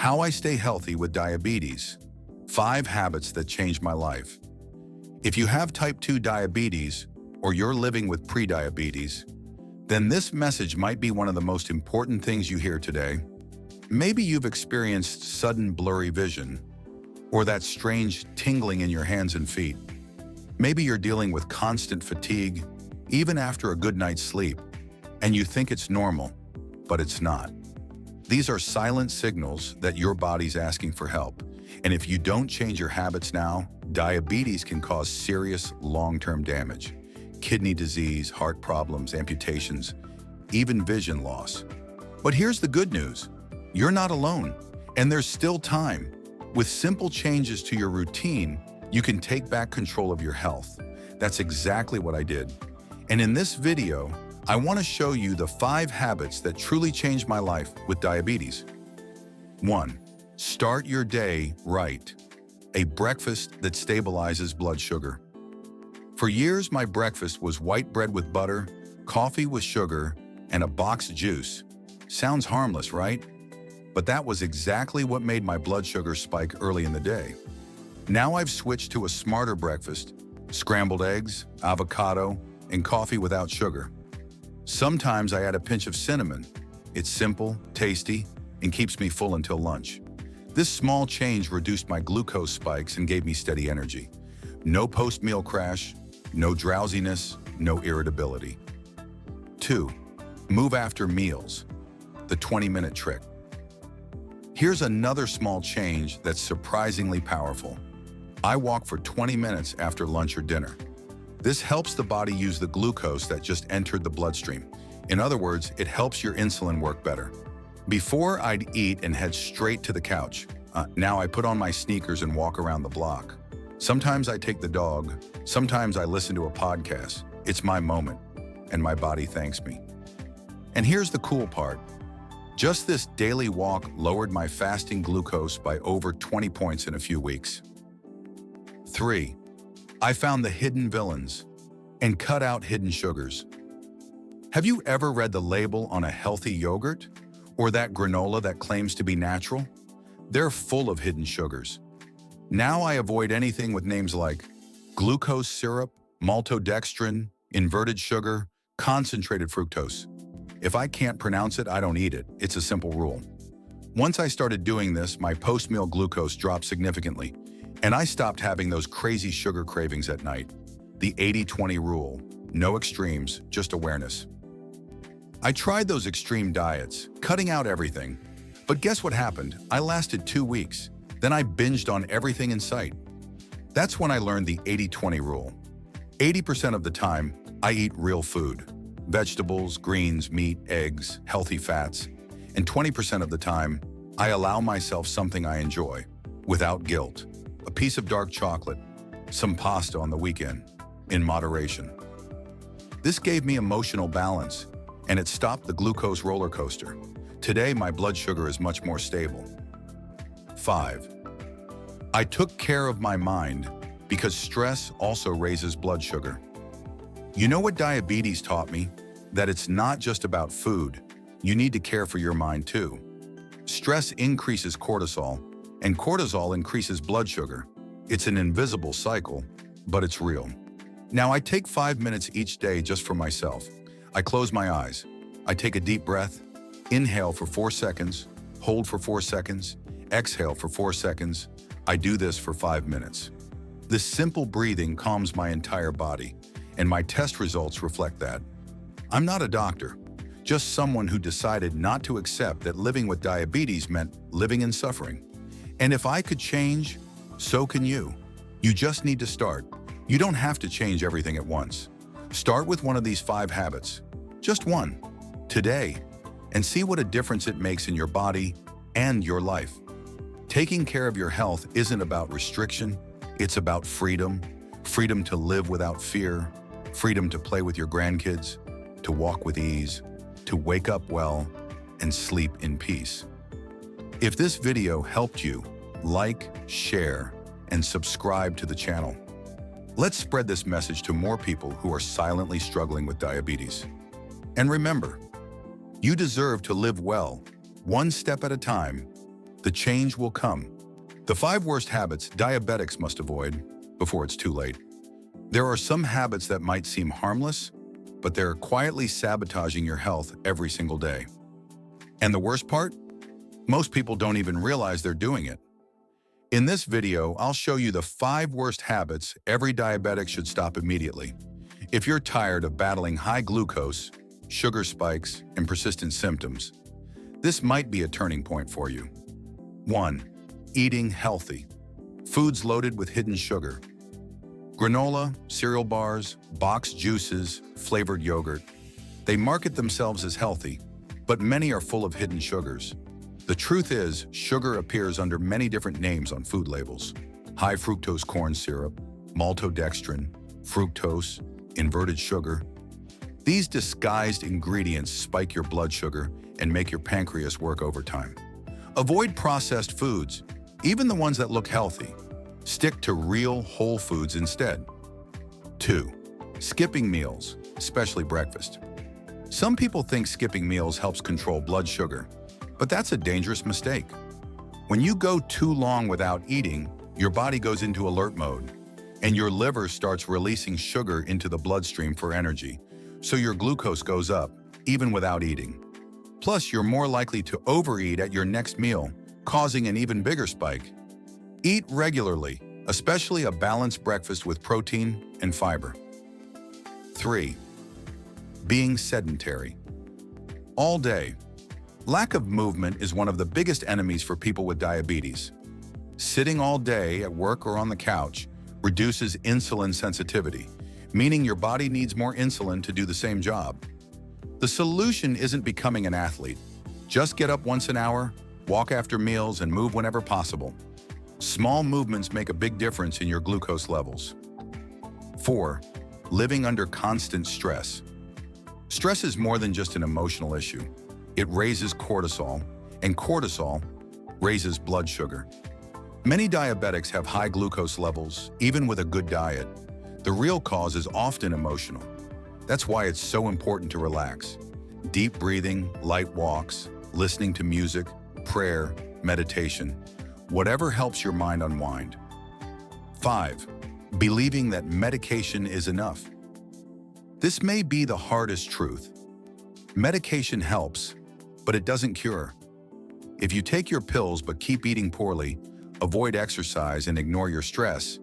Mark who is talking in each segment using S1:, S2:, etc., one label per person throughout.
S1: How I Stay Healthy with Diabetes. 5 Habits That Changed My Life. If you have type 2 diabetes or you're living with prediabetes, then this message might be one of the most important things you hear today. Maybe you've experienced sudden blurry vision or that strange tingling in your hands and feet. Maybe you're dealing with constant fatigue, even after a good night's sleep, and you think it's normal, but it's not. These are silent signals that your body's asking for help. And if you don't change your habits now, diabetes can cause serious long-term damage. Kidney disease, heart problems, amputations, even vision loss. But here's the good news. You're not alone, and there's still time. With simple changes to your routine, you can take back control of your health. That's exactly what I did. And in this video, I want to show you the 5 habits that truly changed my life with diabetes. 1. Start your day right. A breakfast that stabilizes blood sugar. For years, my breakfast was white bread with butter, coffee with sugar, and a boxed juice. Sounds harmless, right? But that was exactly what made my blood sugar spike early in the day. Now I've switched to a smarter breakfast: scrambled eggs, avocado, and coffee without sugar. Sometimes I add a pinch of cinnamon. It's simple, tasty, and keeps me full until lunch. This small change reduced my glucose spikes and gave me steady energy. No post-meal crash, no drowsiness, no irritability. 2. Move after meals. The 20-minute trick. Here's another small change that's surprisingly powerful. I walk for 20 minutes after lunch or dinner. This helps the body use the glucose that just entered the bloodstream. In other words, it helps your insulin work better. Before, I'd eat and head straight to the couch. Now I put on my sneakers and walk around the block. Sometimes I take the dog. Sometimes I listen to a podcast. It's my moment, and my body thanks me. And here's the cool part. Just this daily walk lowered my fasting glucose by over 20 points in a few weeks. 3. I found the hidden villains and cut out hidden sugars. Have you ever read the label on a healthy yogurt or that granola that claims to be natural? They're full of hidden sugars. Now I avoid anything with names like glucose syrup, maltodextrin, inverted sugar, concentrated fructose. If I can't pronounce it, I don't eat it. It's a simple rule. Once I started doing this, my post-meal glucose dropped significantly, and I stopped having those crazy sugar cravings at night. The 80-20 rule. No extremes, just awareness. I tried those extreme diets, cutting out everything. But guess what happened? I lasted 2 weeks. Then I binged on everything in sight. That's when I learned the 80-20 rule. 80% of the time, I eat real food. Vegetables, greens, meat, eggs, healthy fats. And 20% of the time, I allow myself something I enjoy, without guilt. A piece of dark chocolate, some pasta on the weekend, in moderation. This gave me emotional balance, and it stopped the glucose roller coaster. Today, my blood sugar is much more stable. 5. I took care of my mind because stress also raises blood sugar. You know what diabetes taught me? That it's not just about food. You need to care for your mind too. Stress increases cortisol, and cortisol increases blood sugar. It's an invisible cycle, but it's real. Now I take 5 minutes each day just for myself. I close my eyes. I take a deep breath, inhale for 4 seconds, hold for 4 seconds, exhale for 4 seconds. I do this for 5 minutes. This simple breathing calms my entire body, and my test results reflect that. I'm not a doctor, just someone who decided not to accept that living with diabetes meant living in suffering. And if I could change, so can you. You just need to start. You don't have to change everything at once. Start with one of these 5 habits, just one, today, and see what a difference it makes in your body and your life. Taking care of your health isn't about restriction, it's about freedom. Freedom to live without fear, freedom to play with your grandkids, to walk with ease, to wake up well, and sleep in peace. If this video helped you, like, share, and subscribe to the channel. Let's spread this message to more people who are silently struggling with diabetes. And remember, you deserve to live well, one step at a time, the change will come. The 5 worst habits diabetics must avoid before it's too late. There are some habits that might seem harmless, but they're quietly sabotaging your health every single day. And the worst part? Most people don't even realize they're doing it. In this video, I'll show you the 5 worst habits every diabetic should stop immediately. If you're tired of battling high glucose, sugar spikes, and persistent symptoms, this might be a turning point for you. 1. Eating healthy. Foods loaded with hidden sugar. Granola, cereal bars, boxed juices, flavored yogurt. They market themselves as healthy, but many are full of hidden sugars. The truth is, sugar appears under many different names on food labels. High fructose corn syrup, maltodextrin, fructose, inverted sugar. These disguised ingredients spike your blood sugar and make your pancreas work overtime. Avoid processed foods, even the ones that look healthy. Stick to real, whole foods instead. 2. Skipping meals, especially breakfast. Some people think skipping meals helps control blood sugar, but that's a dangerous mistake. When you go too long without eating, your body goes into alert mode, and your liver starts releasing sugar into the bloodstream for energy, so your glucose goes up, even without eating. Plus, you're more likely to overeat at your next meal, causing an even bigger spike. Eat regularly, especially a balanced breakfast with protein and fiber. 3. Being sedentary. All day. Lack of movement is one of the biggest enemies for people with diabetes. Sitting all day at work or on the couch reduces insulin sensitivity, meaning your body needs more insulin to do the same job. The solution isn't becoming an athlete. Just get up once an hour, walk after meals, and move whenever possible. Small movements make a big difference in your glucose levels. 4. Living under constant stress. Stress is more than just an emotional issue. It raises cortisol, and cortisol raises blood sugar. Many diabetics have high glucose levels, even with a good diet. The real cause is often emotional. That's why it's so important to relax. Deep breathing, light walks, listening to music, prayer, meditation, whatever helps your mind unwind. 5. Believing that medication is enough. This may be the hardest truth. Medication helps, but it doesn't cure. If you take your pills but keep eating poorly, avoid exercise, and ignore your stress,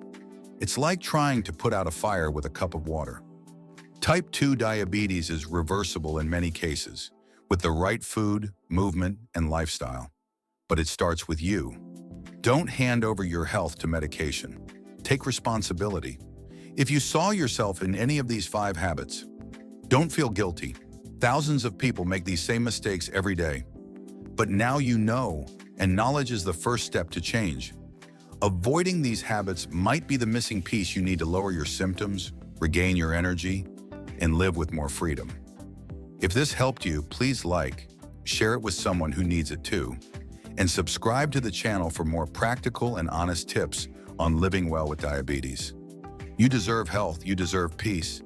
S1: it's like trying to put out a fire with a cup of water. Type 2 diabetes is reversible in many cases, with the right food, movement, and lifestyle. But it starts with you. Don't hand over your health to medication. Take responsibility. If you saw yourself in any of these 5 habits, don't feel guilty. Thousands of people make these same mistakes every day. But now you know, and knowledge is the first step to change. Avoiding these habits might be the missing piece you need to lower your symptoms, regain your energy, and live with more freedom. If this helped you, please like, share it with someone who needs it too, and subscribe to the channel for more practical and honest tips on living well with diabetes. You deserve health, you deserve peace,